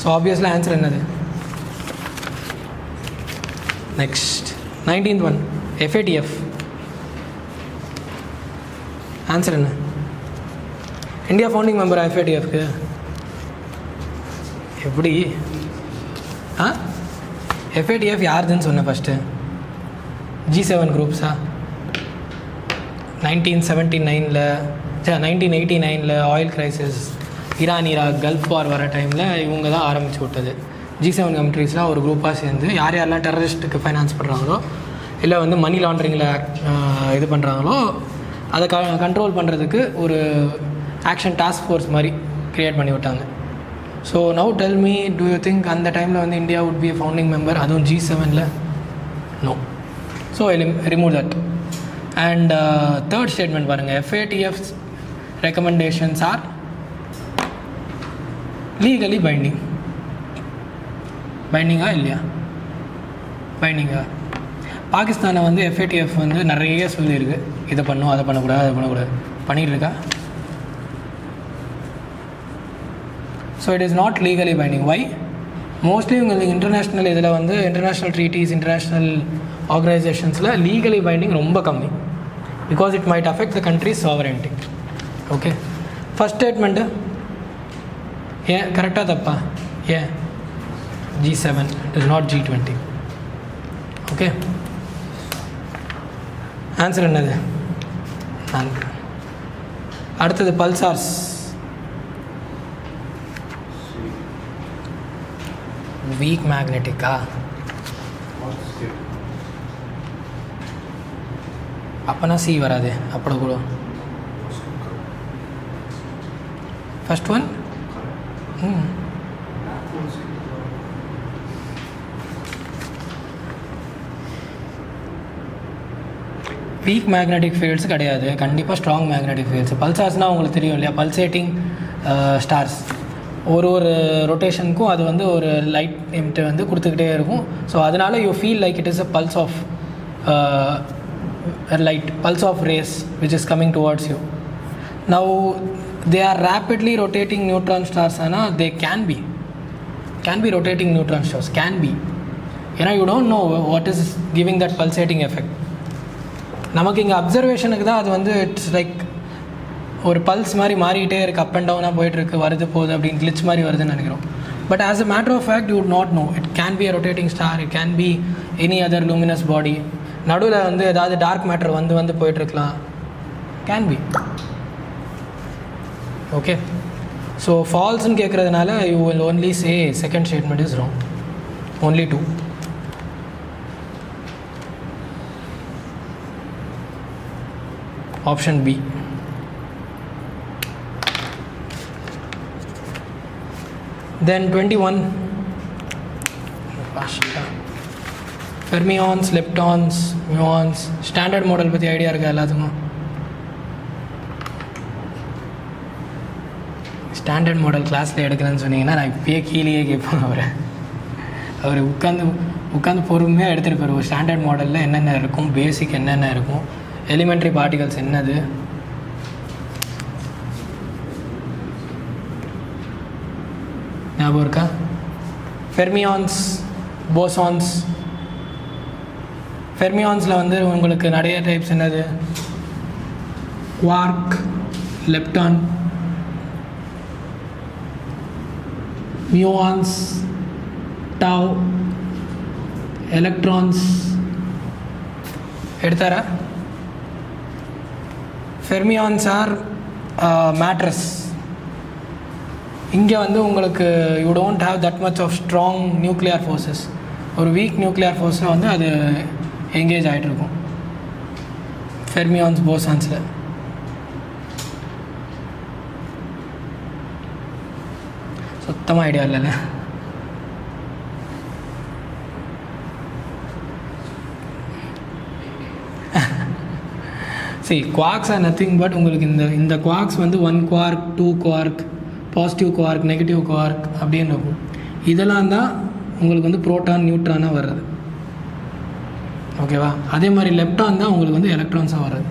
S1: So obviously answer என்னது? Next 19th one, FATF. Answer என்ன? India founding member FATFக்கு எப்படி? FATF யாருதுன்னு சொன்னேன் first? G7 குரூப்ஸா? 1979 oil crisis, Iraq Gulf War வர டைமில் இவங்க தான் ஆரம்பித்து விட்டது. G7 கண்ட்ரீஸ்லாம் ஒரு குரூப்பாக சேர்ந்து யார் யாரெல்லாம் டெரரிஸ்ட்டுக்கு ஃபைனான்ஸ் பண்ணுறாங்களோ, இல்லை வந்து மணி லாண்ட்ரிங்கில் இது பண்ணுறாங்களோ, அதை கண்ட்ரோல் பண்ணுறதுக்கு ஒரு ஆக்ஷன் டாஸ்க் ஃபோர்ஸ் மாதிரி க்ரியேட் பண்ணி விட்டாங்க. So now tell me, do you think அந்த டைமில் வந்து India would be a founding member, அதுவும் G7ல? No. So remove that. And third statement பாருங்கள், FATF's recommendations are legally binding. பைண்டிங்கா இல்லையா? பைண்டிங்கா. பாகிஸ்தானை வந்து FATF வந்து நிறைய சொல்லியிருக்கு, இதை பண்ணும், அதை பண்ணக்கூடாது, அதை பண்ணக்கூடாது. பண்ணிகிட்டு இருக்கா? So it is not legally binding. Why? Mostly உங்களுக்கு இன்டர்நேஷ்னல் இதில் வந்து இன்டர்நேஷ்னல் ட்ரீட்டிஸ், இன்டர்நேஷ்னல் ஆர்கனைசேஷன்ஸில் லீகலி பைண்டிங் ரொம்ப கம்மி. Because it might affect the country's sovereignty. Okay, first statement ஏன் கரெக்டாக தப்பா? ஏன் G7 is not G20? Okay, answer என்னது? அடுத்தது பல்சார்ஸ். வீக் மேக்னெட்டிக்கா? அப்போனா சி வராது. அப்படி கூட first one. Week magnetic fields கிடையாது, கண்டிப்பாக ஸ்ட்ராங் மேக்னெட்டிக் ஃபீல்ட்ஸ். பல்சார்ஸ்னால் உங்களுக்கு தெரியும் இல்லையா? Pulsating stars. ஒரு ரொட்டேஷனுக்கும் அது வந்து ஒரு லைட் எம்ட்டு வந்து கொடுத்துக்கிட்டே இருக்கும். ஸோ அதனால் you feel like it is a pulse of light, pulse of rays which is coming towards you. Now they are rapidly rotating neutron stars, they can be rotating neutron stars, can be. You don't know what is giving that pulsating effect. நமக்கு இங்கே அப்சர்வேஷனுக்கு தான் அது வந்து it's like ஒரு pulse மாதிரி மாறிக்கிட்டே இருக்குது, up and டவுனாக போயிட்டுருக்கு, வருது போகுது அப்படின்னு கிளிச் மாதிரி வருதுன்னு நினைக்கிறோம். But as a matter of fact you would not know. It can be a rotating star, it can be any other luminous body. நடுவில் வந்து ஏதாவது டார்க் மேட்டர் வந்து போயிட்டுருக்கலாம், கேன் பி. ஓகே, ஸோ ஃபால்ஸ்ன்னு கேட்குறதுனால you will only say second statement is wrong. only 2. Option B. Then 21. Fermions, leptons, muons. Standard model பற்றி idea இருக்கா எல்லாத்துக்கும்? ஸ்டாண்டர்ட் மாடல் கிளாஸில் எடுக்கிறேன்னு சொன்னீங்கன்னா நான் இப்போயே கீழேயே கேட்பேன். அவர் உட்காந்து பொறுமையாக எடுத்துகிட்டு போயிருவோம். ஸ்டாண்டர்ட் மாடலில் என்னென்ன இருக்கும், பேசிக் என்னென்ன இருக்கும், எலிமெண்ட்ரி பார்ட்டிகல்ஸ் என்னது, ஞாபகம் இருக்கா? Fermions, bosons. ஃபெர்மியான்ஸில் வந்து உங்களுக்கு நிறைய டைப்ஸ் என்னது? Quark, lepton, muons, tau, electrons. எடுத்தாரா? Fermions are matters. இங்கே வந்து உங்களுக்கு you don't have that much of strong nuclear forces. ஒரு வீக் நியூக்ளியர் ஃபோர்ஸில் வந்து அது எங்கேஜ் ஆகிட்ருக்கும் ஃபெர்மியான்ஸ், போசான்ஸில். சுத்தமாக ஐடியா இல்லைல்ல. சரி, குவார்க்ஸ் ஆர் நத்திங் பட் உங்களுக்கு இந்த குவார்க்ஸ் வந்து 1 Quark, 2 Quark, positive Quark, negative Quark அப்படின்னு இருக்கும். இதெல்லாம் தான் உங்களுக்கு வந்து புரோட்டான், நியூட்ரானாக வர்றது. ஓகேவா? அதே மாதிரி லெப்டான் தான் உங்களுக்கு வந்து எலக்ட்ரான்ஸாக வர்றது.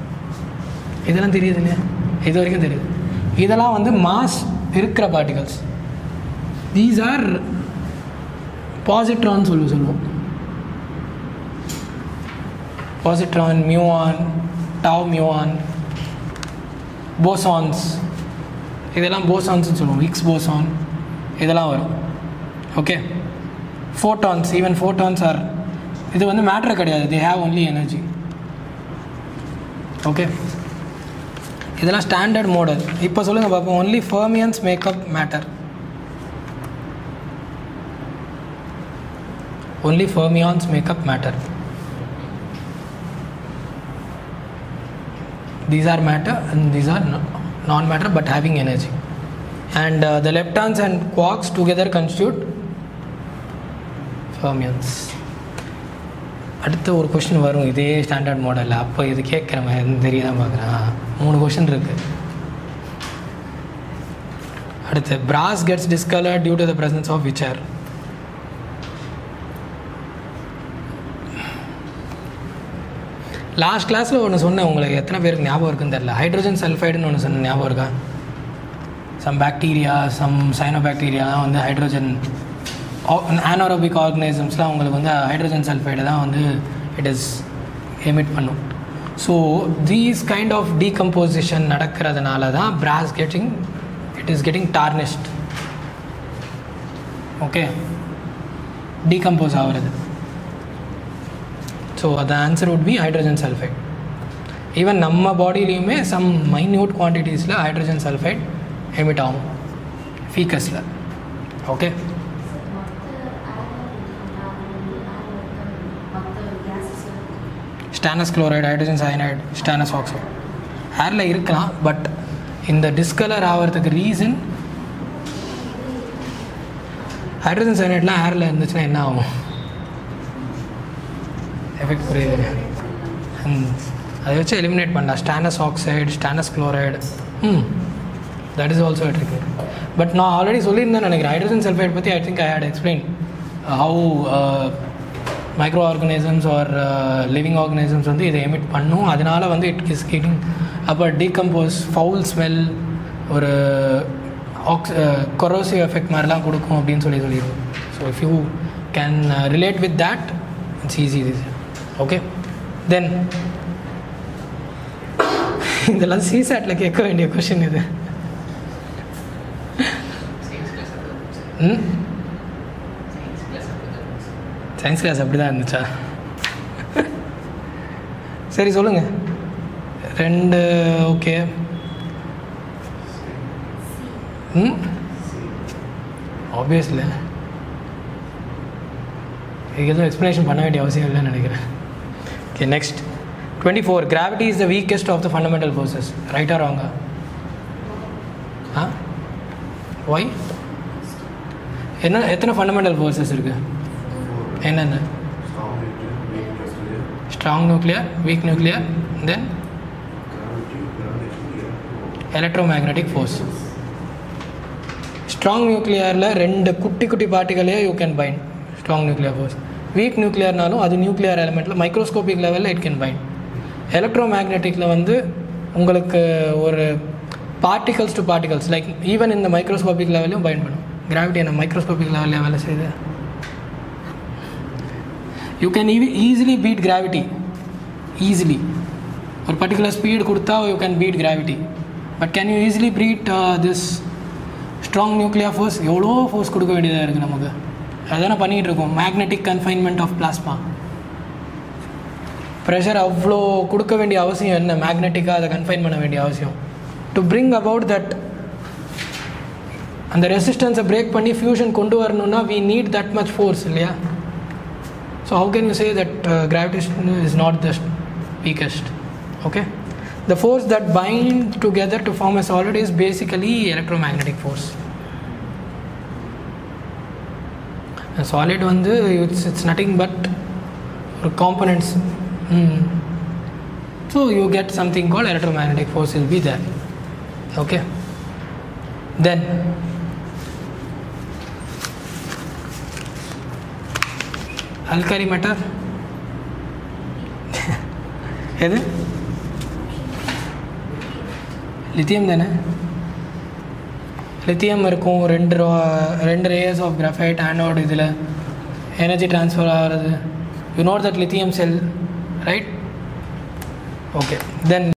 S1: இதெல்லாம் தெரியுது இல்லையா? இது வரைக்கும் தெரியுது. இதெல்லாம் வந்து மாஸ் இருக்கிற பார்ட்டிகல்ஸ். தீஸ் ஆர் பாசிட்ரான் சொல்லுவோம். Positron, muon, tau muon, bosons. இதெல்லாம் போசான்ஸ்னு சொல்லுவோம். ஹிக்ஸ் போசான் இதெல்லாம் வரும். Okay, photons, even photons are, இது வந்து மேட்ரு கிடையாது, they have only energy. Okay, இதெல்லாம் ஸ்டாண்டர்ட் மாடல். இப்போ சொல்லுங்கள் பார்ப்போம். Only fermions make up matter. only fermions make up matter. These are matter and these are non-matter but having energy. and the leptons and quarks together constitute fermions. அடுத்த ஒரு question வரும் இதே standard மாடலில். அப்போ இது கேட்குற மாதிரி தெரியாதான் பார்க்குறேன். 3 கொஸ்டின் இருக்குது. அடுத்து brass gets discolored due to the presence of which air? Last கிளாஸில் ஒன்று சொன்னேன், உங்களுக்கு எத்தனை பேருக்கு ஞாபகம் இருக்குன்னு தெரியல. ஹைட்ரோஜன் சல்ஃபைடுன்னு ஒன்று சொன்ன ஞாபகம் இருக்கா? சம் பாக்டீரியா, சம் சைனோபாக்டீரியாலாம் வந்து ஹைட்ரோஜன் ஆனோரோபிக் ஆர்கனிசம்ஸ்லாம் உங்களுக்கு வந்து ஹைட்ரோஜன் சல்ஃபைடு தான் வந்து இட் இஸ் எமிட் பண்ணும். So these kind of decomposition நடக்கிறதுனால தான் brass it is getting tarnished. Okay, decompose ஆகிறது. So the answer would be hydrogen sulfide. Even நம்ம பாடியிலையுமே சம் மைன்யூட் குவான்டிட்டிஸில் ஹைட்ரோஜன் சல்ஃபைட் எமிட் ஆகும் ஃபீக்கஸில். Okay, stannous chloride, hydrogen cyanide, stannous oxide ஏரில் இருக்கலாம். பட் இந்த டிஸ்கலர் ஆகிறதுக்கு ரீசன் ஹைட்ரோஜன் சயனைட்லாம் ஏரில் இருந்துச்சுன்னா என்ன ஆகும்? எஃபெக்ட் புரியுது. அதை வச்சு எலிமினேட் பண்ணலாம். Stannous oxide, stannous chloride, that is also trick. But நான் ஆல்ரெடி சொல்லியிருந்தேன் நினைக்கிறேன் ஹைட்ரோஜன் சல்ஃபைட் பற்றி. I think I had explain how micro organisms are living organisms வந்து இதை எமிட் பண்ணும். அதனால வந்து இட் இஸ் கெட்டிங் அப்போ டீகம்போஸ், ஃபவுல் ஸ்மெல், ஒரு கொரோசிவ் எஃபெக்ட் மாதிரிலாம் கொடுக்கும் அப்படின்னு சொல்லிடுவோம். So if you can relate with that, it's easy. Okay, then இதெல்லாம் சிசாட்டில் கேட்க வேண்டிய கொஷின் இது. சயின்ஸ் கிளாஸ் அப்படி தான் இருந்துச்சா? சரி சொல்லுங்கள். 2 ஓகே. ஆப்வியஸ்லி இதுக்கு எதுவும் எக்ஸ்ப்ளனேஷன் பண்ண வேண்டிய அவசியம் இல்லைன்னு நினைக்கிறேன். Okay, next 24. Gravity is the weakest of the fundamental forces. Right or wrong? Why? எத்தனை ஃபண்டமெண்டல் ஃபோர்ஸஸ் இருக்குது? என்னென்ன? Strong nuclear, weak nuclear, then electromagnetic force. Strong நியூக்ளியரில் 2 குட்டி குட்டி பார்ட்டிகளையே you can bind. Strong nuclear force. Weak நியூக்ளியர்னாலும் அது nuclear எலிமெண்ட்டில் மைக்ரோஸ்கோபிக் லெவலில் இட் கேன் பைண்ட். எலக்ட்ரோமேக்னெட்டிக்கில் வந்து உங்களுக்கு ஒரு particles to particles like even இந்த மைக்ரோஸ்கோபிக் லெவலையும் பைண்ட் பண்ணும். கிராவிட்டி என்ன மைக்ரோஸ்கோபிக் லெவலில் வேலை செய்யுது. You can easily beat gravity. Easily ஒரு பர்டிகுலர் ஸ்பீடு கொடுத்தா you can beat gravity. But can you easily beat this strong nuclear force? எவ்வளோ ஃபோர்ஸ் கொடுக்க வேண்டியதாக இருக்குது நமக்கு. அதானே பண்ணிகிட்டு இருக்கோம். Magnetic confinement of plasma. Pressure அவ்வளோ கொடுக்க வேண்டிய அவசியம் என்ன? மேக்னெட்டிக்காக அதை கன்ஃபைன் பண்ண வேண்டிய அவசியம். டு பிரிங் அபவுட் தட் அந்த ரெசிஸ்டன்ஸை பிரேக் பண்ணி ஃபியூஷன் கொண்டு வரணும்னா we need that much force இல்லையா? So how can you say that gravitation is not the weakest? Okay, the force that bind together to form a solid is basically electromagnetic force. A solid வந்து it's nothing but components. So you get something called electromagnetic force will be there. Okay, then alkali matter எது? Lithium தானே. Lithium இருக்கும். 2 layers of graphite anode. இதில் energy transfer ஆகிறது. You know that lithium sell, right? Okay, then